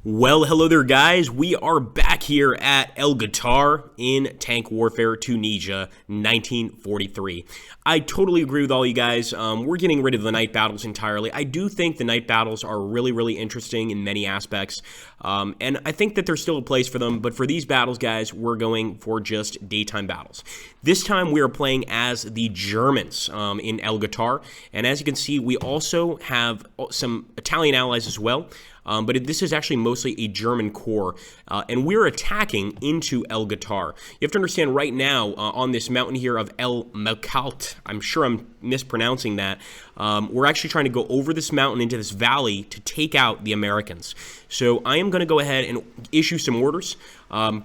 Well, hello there, guys. We are back here at Guettar in Tank Warfare, Tunisia, 1943. I totally agree with all you guys. We're getting rid of the night battles entirely. I do think the night battles are really, really interesting in many aspects, and I think that there's still a place for them, but for these battles, guys, we're going for just daytime battles. This time, we are playing as the Germans in Guettar, and as you can see, we also have some Italian allies as well. But this is actually mostly a German corps, and we're attacking into Guettar. You have to understand right now on this mountain here of El Melkalt, I'm sure I'm mispronouncing that, we're actually trying to go over this mountain into this valley to take out the Americans. So I am going to go ahead and issue some orders.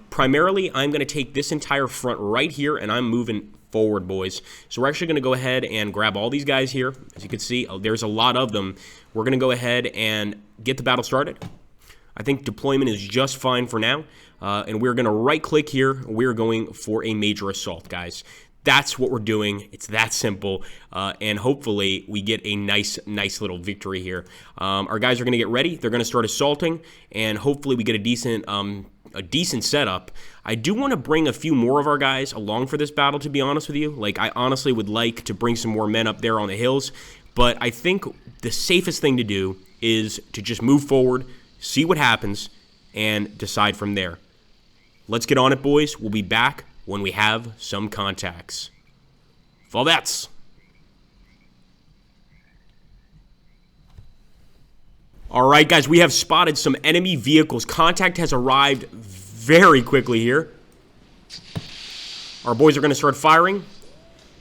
Primarily, I'm going to take this entire front right here, and I'm moving forward, boys. So we're actually going to go ahead and grab all these guys here. As you can see, there's a lot of them. We're going to go ahead and get the battle started. I think deployment is just fine for now. And we're going to right-click here. We're going for a major assault, guys. That's what we're doing. It's that simple. And hopefully we get a nice little victory here. Our guys are going to get ready. They're going to start assaulting. And hopefully we get a decent setup. I do want to bring a few more of our guys along for this battle, to be honest with you. Like, I honestly would like to bring some more men up there on the hills, but I think the safest thing to do is to just move forward, see what happens, and decide from there. Let's get on it, boys. We'll be back when we have some contacts. Volvets! All right, guys, we have spotted some enemy vehicles. Contact has arrived very quickly here. Our boys are going to start firing.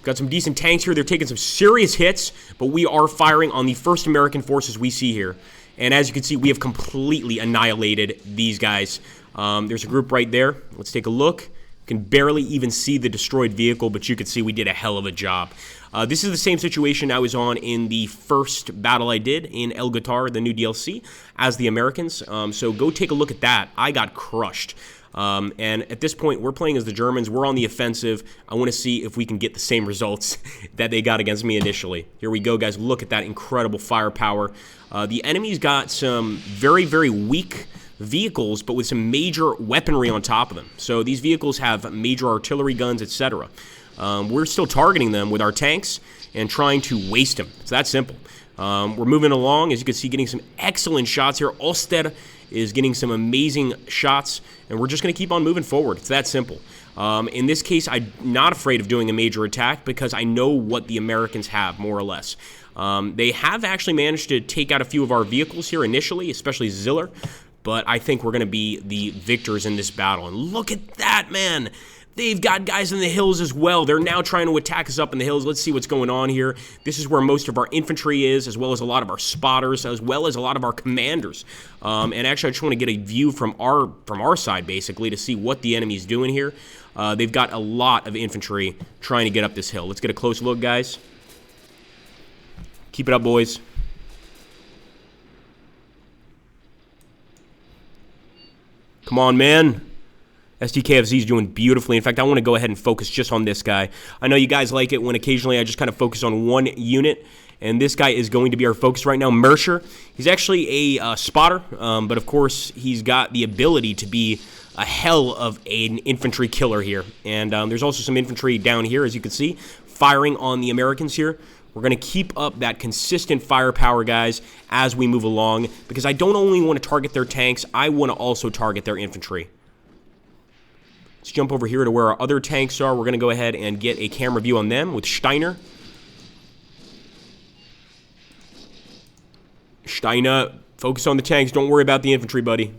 Got some decent tanks here. They're taking some serious hits, but we are firing on the first American forces we see here. And as you can see, we have completely annihilated these guys. There's a group right there. Let's take a look. You can barely even see the destroyed vehicle, but you can see we did a hell of a job. This is the same situation I was on in the first battle I did in Guettar, the new DLC, as the Americans. So go take a look at that. I got crushed. And at this point, we're playing as the Germans. We're on the offensive. I want to see if we can get the same results that they got against me initially. Here we go, guys. Look at that incredible firepower. The enemy's got some very, very weak vehicles, but with some major weaponry on top of them. So these vehicles have major artillery guns, etc. We're still targeting them with our tanks and trying to waste them. It's that simple. We're moving along, as you can see, getting some excellent shots here. Ulster is getting some amazing shots, and we're just going to keep on moving forward. It's that simple. In this case, I'm not afraid of doing a major attack because I know what the Americans have, more or less. They have actually managed to take out a few of our vehicles here initially, especially Ziller, but I think we're going to be the victors in this battle. And look at that, man! They've got guys in the hills as well. They're now trying to attack us up in the hills. Let's see what's going on here. This is where most of our infantry is, as well as a lot of our spotters, as well as a lot of our commanders. And actually, I just want to get a view from our side, basically, to see what the enemy's doing here. They've got a lot of infantry trying to get up this hill. Let's get a close look, guys. Keep it up, boys. Come on, man. SDKFZ is doing beautifully. In fact, I want to go ahead and focus just on this guy. I know you guys like it when occasionally I just kind of focus on one unit, and this guy is going to be our focus right now, Mercer. He's actually a spotter, but of course, he's got the ability to be a hell of an infantry killer here. And there's also some infantry down here, as you can see, firing on the Americans here. We're going to keep up that consistent firepower, guys, as we move along, because I don't only want to target their tanks, I want to also target their infantry. Let's jump over here to where our other tanks are. We're going to go ahead and get a camera view on them with Steiner. Steiner, focus on the tanks. Don't worry about the infantry, buddy.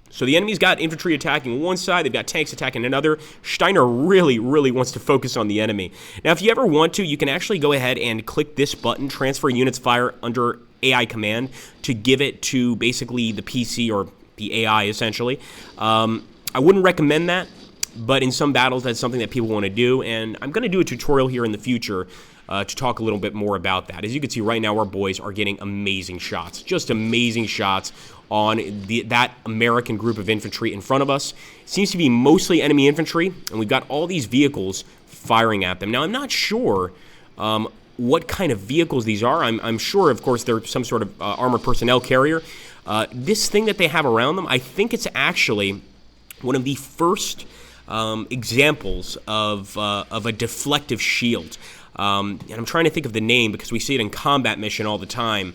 So the enemy's got infantry attacking one side. They've got tanks attacking another. Steiner really, really wants to focus on the enemy. Now, if you ever want to, you can actually go ahead and click this button, Transfer Units Fire, under AI Command, to give it to basically the PC or the AI, essentially. I wouldn't recommend that, but in some battles, that's something that people want to do, and I'm going to do a tutorial here in the future to talk a little bit more about that. As you can see right now, our boys are getting amazing shots, just amazing shots on that American group of infantry in front of us. It seems to be mostly enemy infantry, and we've got all these vehicles firing at them. Now, I'm not sure what kind of vehicles these are. I'm sure, of course, they're some sort of armored personnel carrier. This thing that they have around them, I think it's actually one of the first examples of a deflective shield. And I'm trying to think of the name because we see it in combat mission all the time.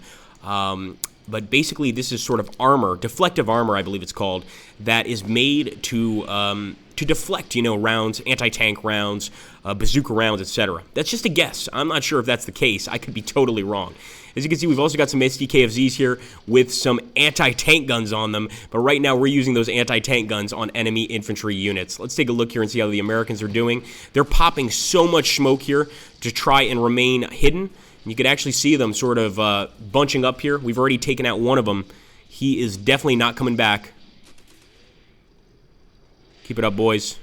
But basically, this is sort of armor, deflective armor, I believe it's called, that is made to deflect, rounds, anti-tank rounds, bazooka rounds, etc. That's just a guess. I'm not sure if that's the case. I could be totally wrong. As you can see, we've also got some SDKFZs here with some anti-tank guns on them, but right now we're using those anti-tank guns on enemy infantry units. Let's take a look here and see how the Americans are doing. They're popping so much smoke here to try and remain hidden. You can actually see them sort of bunching up here. We've already taken out one of them. He is definitely not coming back. Keep it up, boys.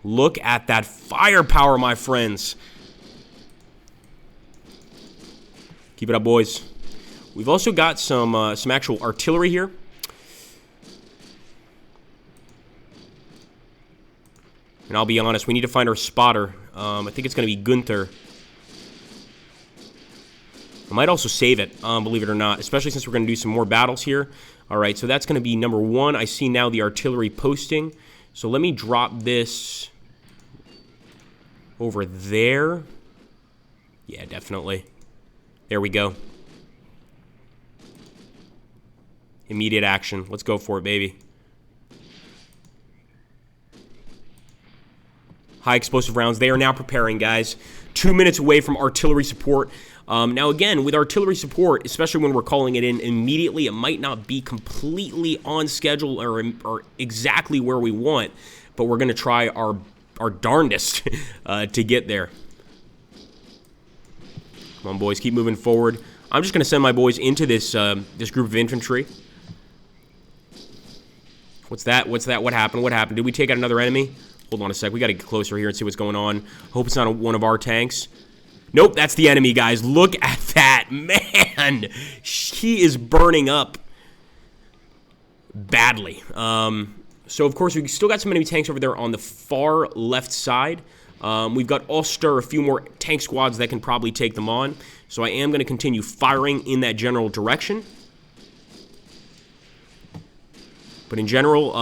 Look at that firepower, my friends. Keep it up, boys. We've also got some actual artillery here. And I'll be honest, we need to find our spotter. I think it's going to be Guettar. I might also save it, believe it or not, especially since we're going to do some more battles here. All right, so that's going to be number 1. I see now the artillery posting. So let me drop this over there. Yeah, definitely. There we go. Immediate action. Let's go for it, baby. High explosive rounds. They are now preparing, guys. 2 minutes away from artillery support. Now, again, with artillery support, especially when we're calling it in immediately, it might not be completely on schedule or exactly where we want, but we're going to try our darndest to get there. Come on, boys, keep moving forward. I'm just going to send my boys into this this group of infantry. What's that? What's that? What happened? What happened? Did we take out another enemy? Hold on a sec. We got to get closer here and see what's going on. Hope it's not one of our tanks. Nope, that's the enemy, guys. Look at that. Man, he is burning up badly. So, of course, we've still got some enemy tanks over there on the far left side. We've got Ulster, a few more tank squads that can probably take them on. So I am going to continue firing in that general direction. But in general,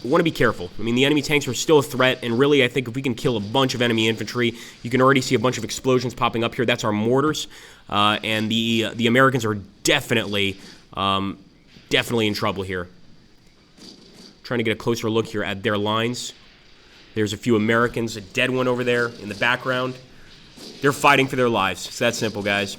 we want to be careful. I mean, the enemy tanks are still a threat, and really, I think if we can kill a bunch of enemy infantry, you can already see a bunch of explosions popping up here. That's our mortars, and the Americans are definitely in trouble here. Trying to get a closer look here at their lines. There's a few Americans, a dead one over there in the background. They're fighting for their lives. It's that simple, guys.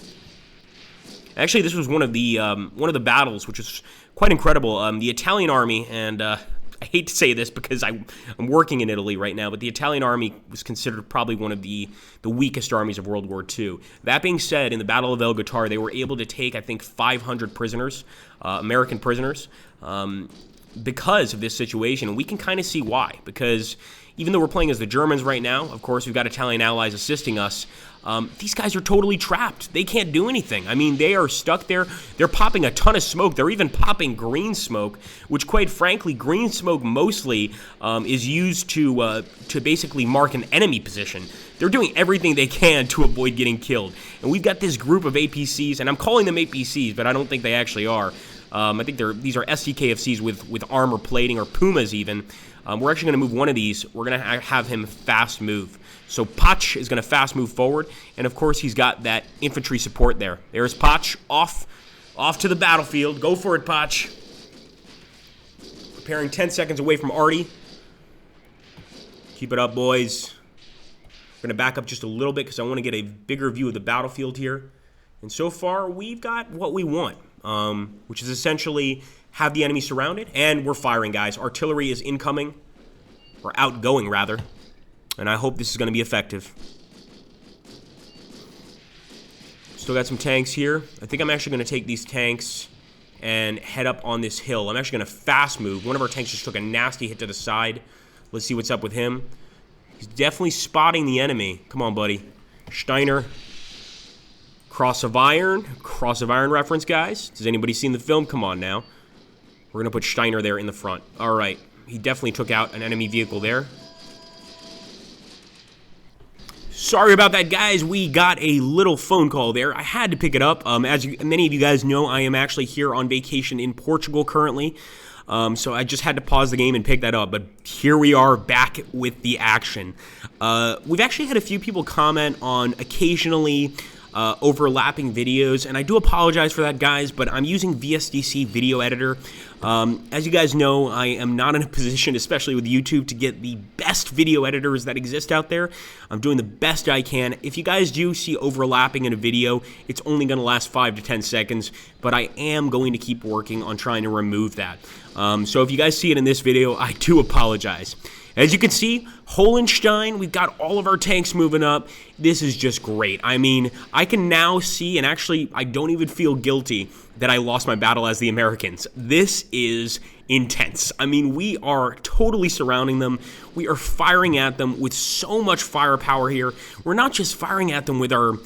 Actually, this was one of the battles, which is quite incredible. The Italian army, and I hate to say this because I'm working in Italy right now, but the Italian army was considered probably one of the weakest armies of World War II. That being said, in the Battle of El Guettar, they were able to take, I think, 500 prisoners, American prisoners, because of this situation. And we can kind of see why, because even though we're playing as the Germans right now, of course, we've got Italian allies assisting us. These guys are totally trapped. They can't do anything. I mean, they are stuck there. They're popping a ton of smoke. They're even popping green smoke, which, quite frankly, green smoke mostly is used to basically mark an enemy position. They're doing everything they can to avoid getting killed. And we've got this group of APCs, and I'm calling them APCs, but I don't think they actually are. I think these are SDKFCs with armor plating, or Pumas even. We're actually going to move one of these. We're going to have him fast move. So Pach is going to fast move forward, and of course he's got that infantry support there. There's Pach, off to the battlefield. Go for it, Pach. Preparing 10 seconds away from Artie. Keep it up, boys. We're going to back up just a little bit because I want to get a bigger view of the battlefield here. And so far, we've got what we want, which is essentially have the enemy surrounded, and we're firing, guys. Artillery is incoming, or outgoing, rather. And I hope this is going to be effective. Still got some tanks here. I think I'm actually going to take these tanks and head up on this hill. I'm actually going to fast move. One of our tanks just took a nasty hit to the side. Let's see what's up with him. He's definitely spotting the enemy. Come on, buddy. Steiner. Cross of Iron reference, guys. Has anybody seen the film? Come on now. We're going to put Steiner there in the front. All right. He definitely took out an enemy vehicle there. Sorry about that, guys. We got a little phone call there. I had to pick it up. As many of you guys know, I am actually here on vacation in Portugal currently. So I just had to pause the game and pick that up. But here we are back with the action. We've actually had a few people comment on occasionally overlapping videos, and I do apologize for that, guys, but I'm using VSDC Video Editor. As you guys know, I am not in a position, especially with YouTube, to get the best video editors that exist out there. I'm doing the best I can. If you guys do see overlapping in a video, it's only going to last 5 to 10 seconds, but I am going to keep working on trying to remove that. So if you guys see it in this video, I do apologize. As you can see, Hohenstein, we've got all of our tanks moving up. This is just great. I mean, I can now see, and actually, I don't even feel guilty that I lost my battle as the Americans. This is intense. I mean, we are totally surrounding them. We are firing at them with so much firepower here. We're not just firing at them with our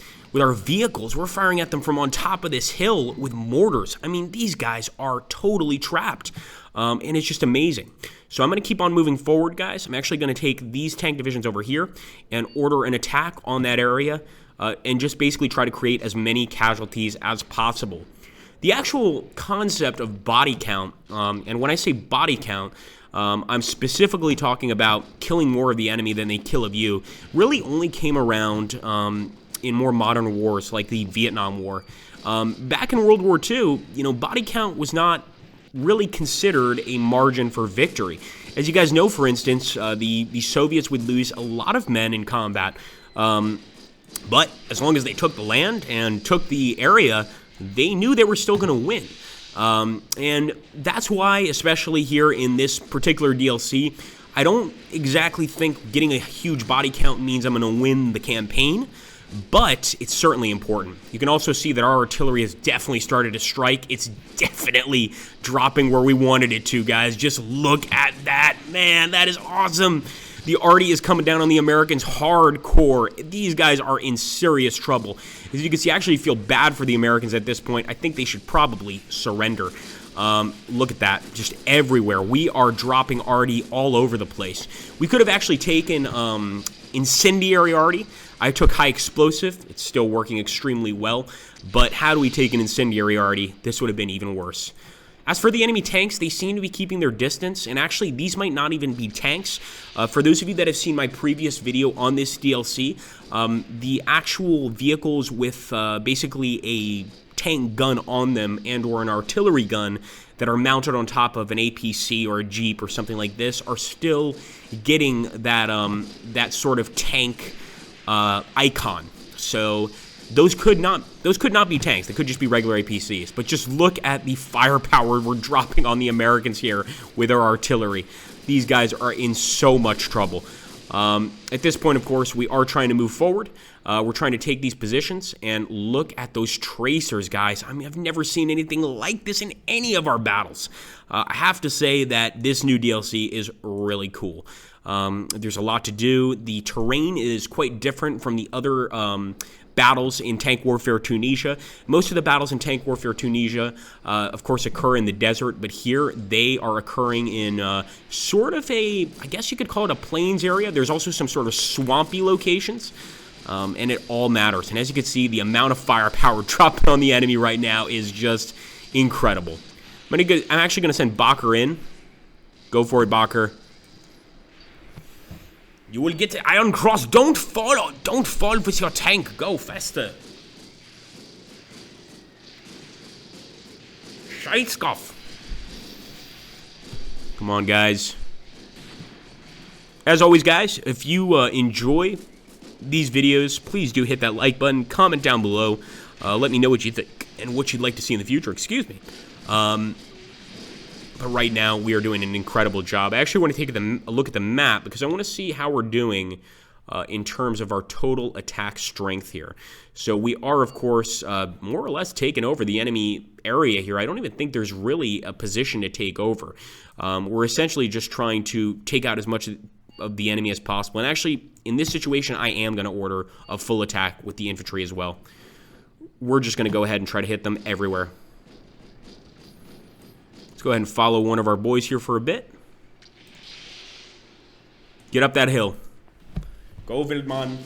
vehicles. We're firing at them from on top of this hill with mortars. I mean, these guys are totally trapped, and it's just amazing. So I'm going to keep on moving forward, guys. I'm actually going to take these tank divisions over here and order an attack on that area and just basically try to create as many casualties as possible. The actual concept of body count, and when I say body count, I'm specifically talking about killing more of the enemy than they kill of you, really only came around in more modern wars like the Vietnam War. Back in World War II, body count was not really considered a margin for victory. As you guys know, for instance, the Soviets would lose a lot of men in combat, but as long as they took the land and took the area, they knew they were still going to win. And that's why, especially here in this particular DLC, I don't exactly think getting a huge body count means I'm going to win the campaign, but it's certainly important. You can also see that our artillery has definitely started to strike. It's definitely dropping where we wanted it to, guys. Just look at that. Man, that is awesome. The arty is coming down on the Americans hardcore. These guys are in serious trouble. As you can see, I actually feel bad for the Americans at this point. I think they should probably surrender. Look at that, just everywhere. We are dropping arty all over the place. We could have actually taken incendiary arty. I took high explosive. It's still working extremely well. But had we taken incendiary arty, this would have been even worse. As for the enemy tanks, they seem to be keeping their distance, and actually these might not even be tanks. For those of you that have seen my previous video on this DLC, the actual vehicles with basically a tank gun on them and or an artillery gun that are mounted on top of an APC or a Jeep or something like this are still getting that, that sort of tank icon. So those could not be tanks. They could just be regular APCs. But just look at the firepower we're dropping on the Americans here with our artillery. These guys are in so much trouble. At this point, of course, we are trying to move forward. We're trying to take these positions, and look at those tracers, guys. I mean, I've never seen anything like this in any of our battles. I have to say that this new DLC is really cool. There's a lot to do. The terrain is quite different from the other battles in Tank Warfare Tunisia. Most of the battles in Tank Warfare Tunisia, of course, occur in the desert, but here they are occurring in sort of a, I guess you could call it a plains area. There's also some sort of swampy locations, and it all matters. And as you can see, the amount of firepower dropping on the enemy right now is just incredible. I'm actually going to send Bakker in. Go for it, Bakker. You will get the Iron Cross. Don't fall. Don't fall with your tank. Go faster. Scheißkopf. Come on, guys. As always, guys, if you enjoy these videos, please do hit that like button. Comment down below. Let me know what you think and what you'd like to see in the future. Excuse me. But right now, we are doing an incredible job. I actually want to take a look at the map because I want to see how we're doing in terms of our total attack strength here. So we are, of course, more or less taking over the enemy area here. I don't even think there's really a position to take over. We're essentially just trying to take out as much of the enemy as possible. And actually, in this situation, I am going to order a full attack with the infantry as well. We're just going to go ahead and try to hit them everywhere. Let's go ahead and follow one of our boys here for a bit. Get up that hill. Go, Wildman.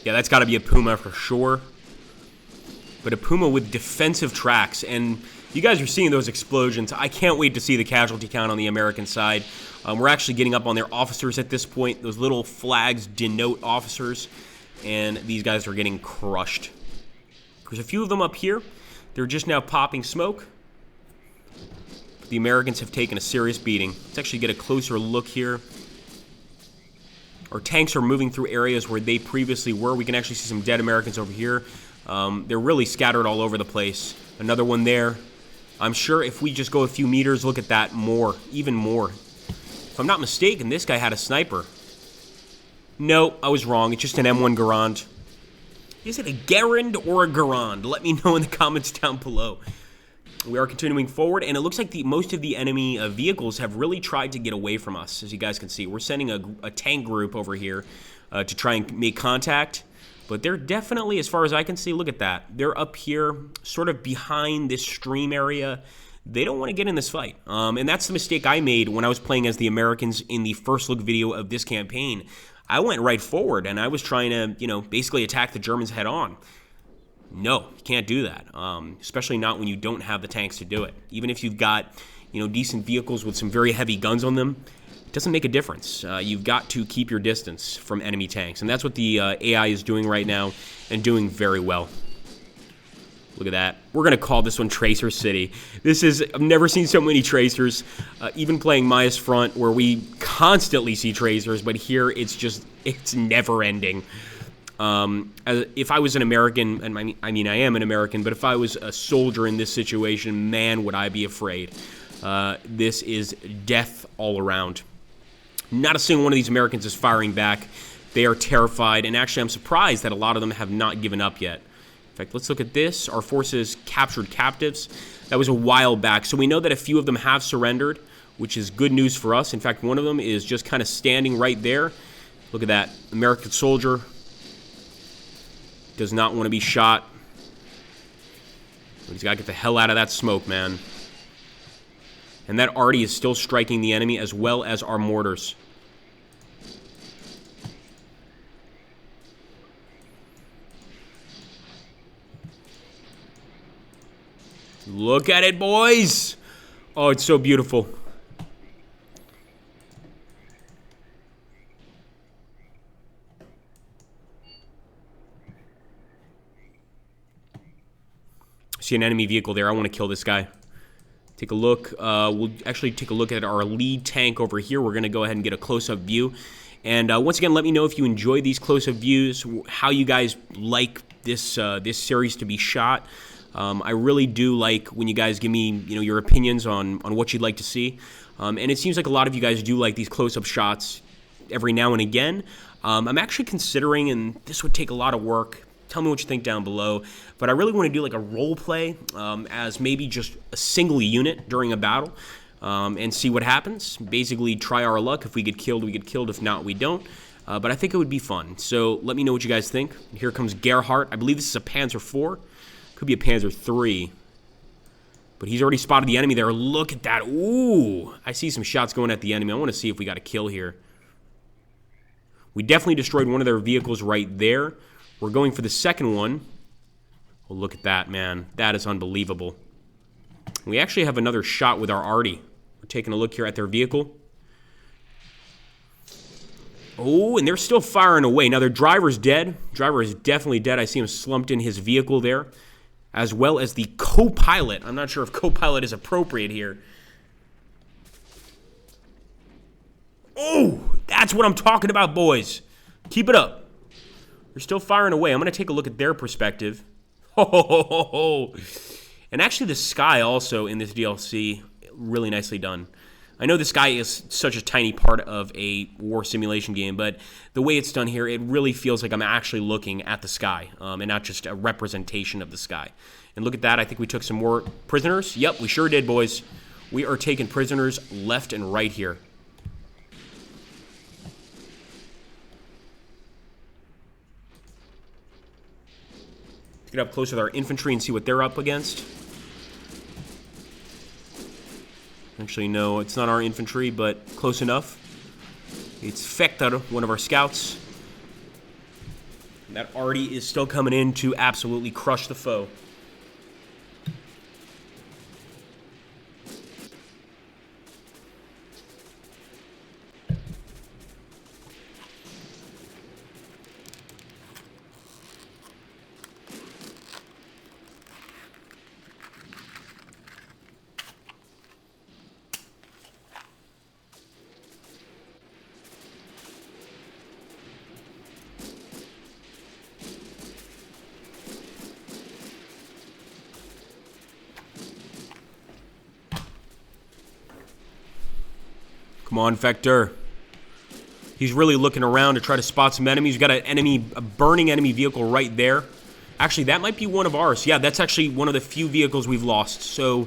Yeah, that's got to be a Puma for sure. But a Puma with defensive tracks, and you guys are seeing those explosions. I can't wait to see the casualty count on the American side. We're actually getting up on their officers at this point. Those little flags denote officers, and these guys are getting crushed. There's a few of them up here. They're just now popping smoke. The Americans have taken a serious beating. Let's actually get a closer look here. Our tanks are moving through areas where they previously were. We can actually see some dead Americans over here. They're really scattered all over the place. Another one there. I'm sure if we just go a few meters, look at that, more, even more. If I'm not mistaken, this guy had a sniper. No, I was wrong. It's just an M1 Garand. Is it a Garand or a Garand? Let me know in the comments down below. We are continuing forward, and it looks like most of the enemy vehicles have really tried to get away from us, as you guys can see. We're sending a tank group over here to try and make contact, but they're definitely, as far as I can see, look at that. They're up here, sort of behind this stream area. They don't want to get in this fight, and that's the mistake I made when I was playing as the Americans in the first look video of this campaign. I went right forward, and I was trying to, basically attack the Germans head on. No, you can't do that, especially not when you don't have the tanks to do it. Even if you've got, decent vehicles with some very heavy guns on them, it doesn't make a difference. You've got to keep your distance from enemy tanks, and that's what the AI is doing right now, and doing very well. Look at that. We're going to call this one Tracer City. I've never seen so many tracers, even playing Maya's Front, where we constantly see tracers, but here it's never ending. If I was an American, and I am an American, but if I was a soldier in this situation, man, would I be afraid. This is death all around. Not a single one of these Americans is firing back. They are terrified, and actually I'm surprised that a lot of them have not given up yet. In fact, let's look at this. Our forces captured captives. That was a while back, so we know that a few of them have surrendered, which is good news for us. In fact, one of them is just kind of standing right there. Look at that. American soldier. Does not want to be shot. He's got to get the hell out of that smoke, man. And that arty is still striking the enemy as well as our mortars. Look at it, boys. Oh, it's so beautiful. See an enemy vehicle there. I want to kill this guy. Take a look. We'll actually take a look at our lead tank over here. We're going to go ahead and get a close-up view. And once again, let me know if you enjoy these close-up views, how you guys like this this series to be shot. I really do like when you guys give me your opinions on what you'd like to see. And it seems like a lot of you guys do like these close-up shots every now and again. I'm actually considering, and this would take a lot of work, tell me what you think down below, but I really want to do like a role play as maybe just a single unit during a battle and see what happens. Basically try our luck. If we get killed, we get killed. If not, we don't. But I think it would be fun. So let me know what you guys think. Here comes Gerhardt. I believe this is a Panzer IV. Could be a Panzer III. But he's already spotted the enemy there. Look at that. Ooh, I see some shots going at the enemy. I want to see if we got a kill here. We definitely destroyed one of their vehicles right there. We're going for the second one. Oh, look at that, man. That is unbelievable. We actually have another shot with our arty. We're taking a look here at their vehicle. Oh, and they're still firing away. Now, their driver's dead. Driver is definitely dead. I see him slumped in his vehicle there, as well as the co-pilot. I'm not sure if co-pilot is appropriate here. Oh, that's what I'm talking about, boys. Keep it up. They're still firing away. I'm going to take a look at their perspective. Oh, and actually the sky also in this DLC, really nicely done. I know the sky is such a tiny part of a war simulation game, but the way it's done here, it really feels like I'm actually looking at the sky and not just a representation of the sky. And look at that. I think we took some more prisoners. Yep, we sure did, boys. We are taking prisoners left and right here. Get up close with our infantry and see what they're up against. Actually, no, it's not our infantry, but close enough. It's Guettar, one of our scouts. That Artie is still coming in to absolutely crush the foe. Come on, Vector. He's really looking around to try to spot some enemies. We've got a burning enemy vehicle right there. Actually, that might be one of ours. Yeah, that's actually one of the few vehicles we've lost. So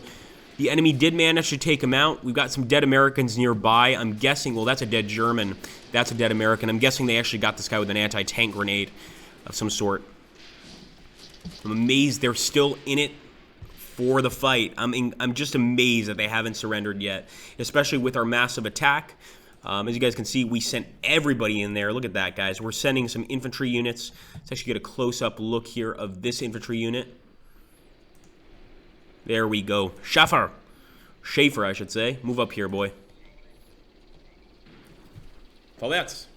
the enemy did manage to take him out. We've got some dead Americans nearby. I'm guessing, well, that's a dead German. That's a dead American. I'm guessing they actually got this guy with an anti-tank grenade of some sort. I'm amazed they're still in it for the fight. I'm just amazed that they haven't surrendered yet, especially with our massive attack. As you guys can see, we sent everybody in there. Look at that, guys. We're sending some infantry units. Let's actually get a close-up look here of this infantry unit. There we go. Schaefer, I should say. Move up here, boy. Vorwärts.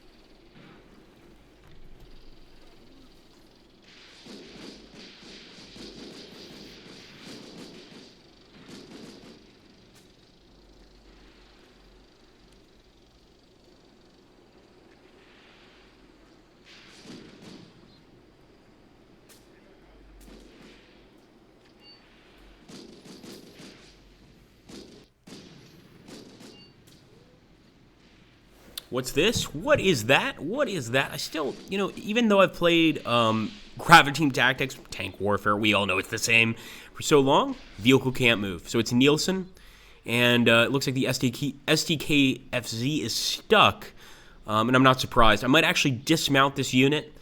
What's this? What is that? What is that? I still, even though I've played Gravity Team Tactics, Tank Warfare, we all know it's the same for so long, vehicle can't move. So it's Nielsen, and it looks like the STKFZ is stuck, and I'm not surprised. I might actually dismount this unit.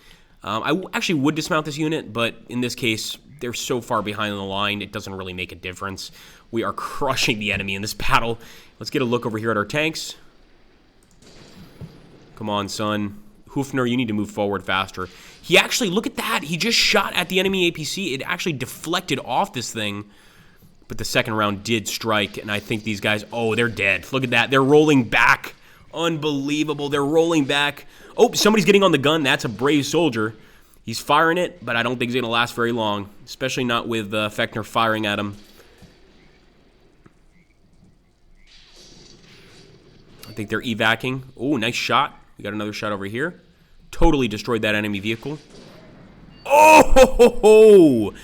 I actually would dismount this unit, but in this case, they're so far behind on the line, it doesn't really make a difference. We are crushing the enemy in this battle. Let's get a look over here at our tanks. Come on, son. Hufner, you need to move forward faster. He actually, look at that. He just shot at the enemy APC. It actually deflected off this thing. But the second round did strike, and I think these guys, oh, they're dead. Look at that. They're rolling back. Unbelievable. They're rolling back. Oh, somebody's getting on the gun. That's a brave soldier. He's firing it, but I don't think he's going to last very long, especially not with Fechner firing at him. I think they're evacing. Oh, nice shot. We got another shot over here. Totally destroyed that enemy vehicle. Oh, ho, ho, ho.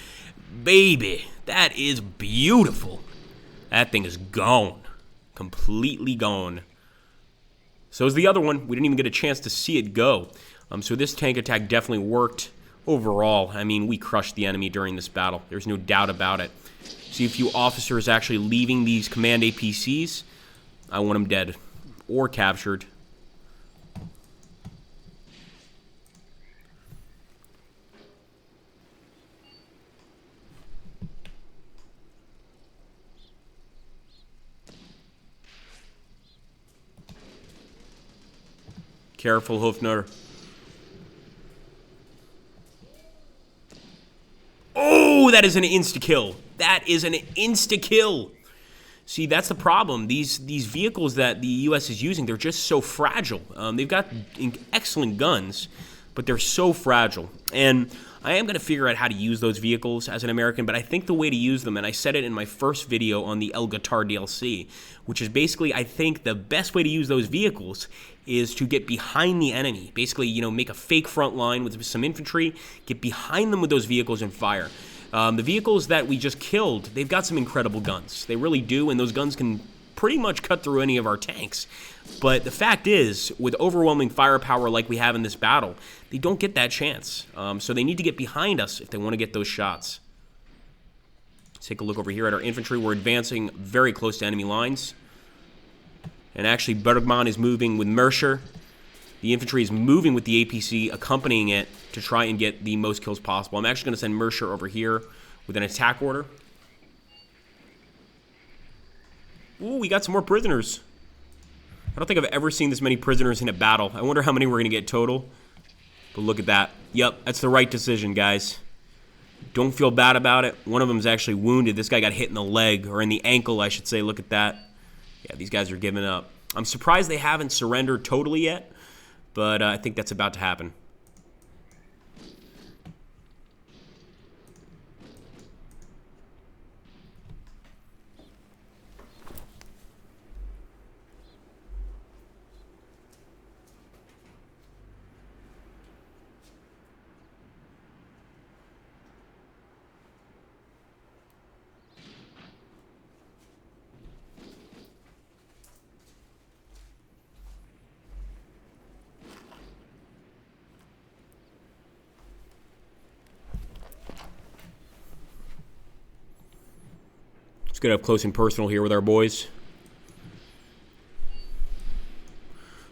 Baby. That is beautiful. That thing is gone. Completely gone. So is the other one. We didn't even get a chance to see it go. So this tank attack definitely worked overall. I mean, we crushed the enemy during this battle. There's no doubt about it. See a few officers actually leaving these command APCs. I want them dead or captured. Careful, Hufner. Oh, that is an insta-kill. That is an insta-kill. See, that's the problem. These vehicles that the U.S. is using, they're just so fragile. They've got excellent guns, but they're so fragile. And I am going to figure out how to use those vehicles as an American, but I think the way to use them, and I said it in my first video on the Guettar DLC, which is basically, I think the best way to use those vehicles is to get behind the enemy. Basically, make a fake front line with some infantry, get behind them with those vehicles and fire. The vehicles that we just killed, they've got some incredible guns. They really do, and those guns can pretty much cut through any of our tanks. But the fact is, with overwhelming firepower like we have in this battle, they don't get that chance. So they need to get behind us if they want to get those shots. Let's take a look over here at our infantry. We're advancing very close to enemy lines. And actually, Bergman is moving with Mercer. The infantry is moving with the APC, accompanying it to try and get the most kills possible. I'm actually going to send Mercer over here with an attack order. Ooh, we got some more prisoners. I don't think I've ever seen this many prisoners in a battle. I wonder how many we're going to get total. But look at that. Yep, that's the right decision, guys. Don't feel bad about it. One of them is actually wounded. This guy got hit in the leg, or in the ankle, I should say. Look at that. Yeah, these guys are giving up. I'm surprised they haven't surrendered totally yet, but I think that's about to happen. Let's get up close and personal here with our boys.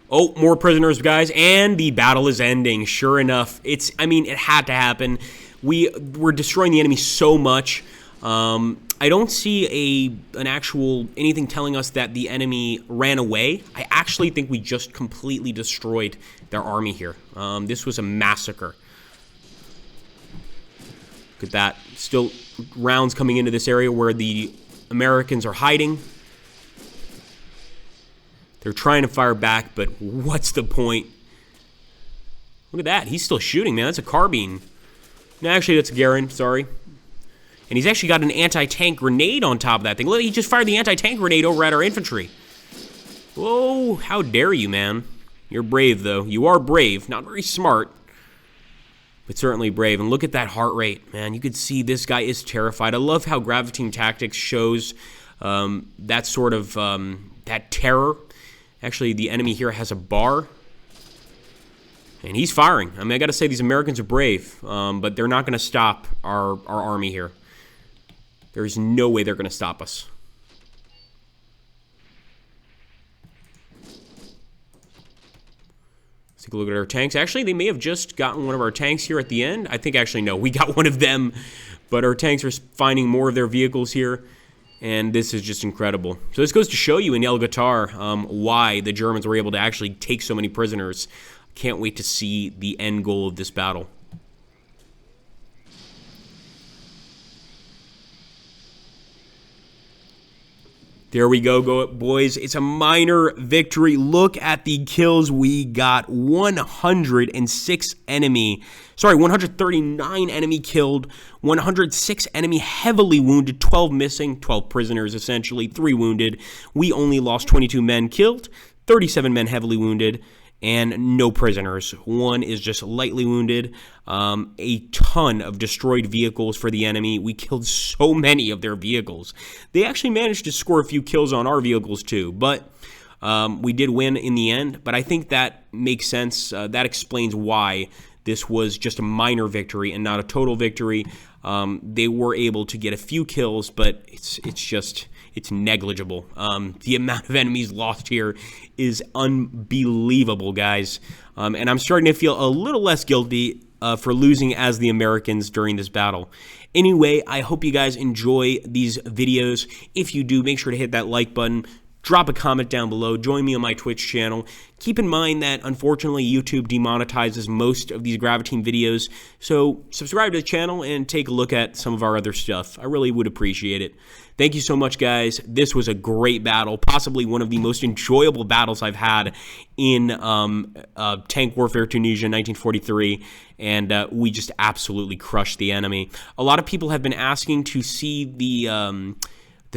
Oh, more prisoners, guys, and the battle is ending. Sure enough, it had to happen. We're destroying the enemy so much. I don't see an actual anything telling us that the enemy ran away. I actually think we just completely destroyed their army here. This was a massacre. Look at that. Still rounds coming into this area where the Americans are hiding. They're trying to fire back, but what's the point? Look at that. He's still shooting, man. That's a carbine. No, actually, that's a Garand. Sorry. And he's actually got an anti-tank grenade on top of that thing. Look, he just fired the anti-tank grenade over at our infantry. Whoa, how dare you, man. You're brave, though. You are brave. Not very smart, but certainly brave. And look at that heart rate, man. You could see this guy is terrified. I love how Gravity Tactics shows that sort of that terror. Actually, the enemy here has a bar, and he's firing. I mean, I got to say, these Americans are brave, but they're not going to stop our army here. There's no way they're going to stop us. Let's take a look at our tanks. Actually, they may have just gotten one of our tanks here at the end. I think, actually, no, we got one of them, but our tanks are finding more of their vehicles here. And this is just incredible. So this goes to show you in El Guettar why the Germans were able to actually take so many prisoners. Can't wait to see the end goal of this battle. There we go, boys. It's a minor victory. Look at the kills we got. 139 enemy killed, 106 enemy heavily wounded, 12 missing, 12 prisoners essentially, 3 wounded. We only lost 22 men killed, 37 men heavily wounded, and no prisoners. 1 is just lightly wounded. A ton of destroyed vehicles for the enemy. We killed so many of their vehicles. They actually managed to score a few kills on our vehicles too, but we did win in the end. But I think that makes sense. That explains why this was just a minor victory and not a total victory. They were able to get a few kills, but it's negligible. The amount of enemies lost here is unbelievable, guys. And I'm starting to feel a little less guilty for losing as the Americans during this battle. Anyway, I hope you guys enjoy these videos. If you do, make sure to hit that like button. Drop a comment down below. Join me on my Twitch channel. Keep in mind that, unfortunately, YouTube demonetizes most of these Gravity videos, so subscribe to the channel and take a look at some of our other stuff. I really would appreciate it. Thank you so much, guys. This was a great battle, possibly one of the most enjoyable battles I've had in Tank Warfare Tunisia 1943, and we just absolutely crushed the enemy. A lot of people have been asking to see the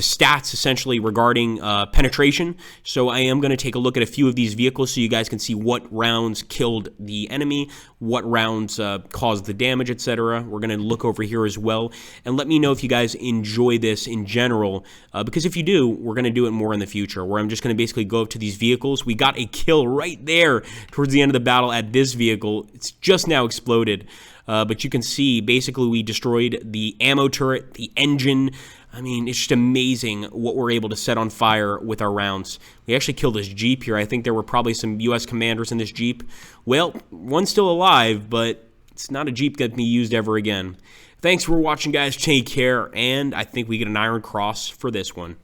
stats essentially regarding penetration. So I am going to take a look at a few of these vehicles so you guys can see what rounds killed the enemy, what rounds caused the damage, etc. We're going to look over here as well. And let me know if you guys enjoy this in general, because if you do, we're going to do it more in the future, where I'm just going to basically go up to these vehicles. We got a kill right there towards the end of the battle at this vehicle. It's just now exploded. But you can see, basically, we destroyed the ammo turret, the engine. I mean, it's just amazing what we're able to set on fire with our rounds. We actually killed this Jeep here. I think there were probably some U.S. commanders in this Jeep. Well, one's still alive, but it's not a Jeep that can be used ever again. Thanks for watching, guys. Take care, and I think we get an Iron Cross for this one.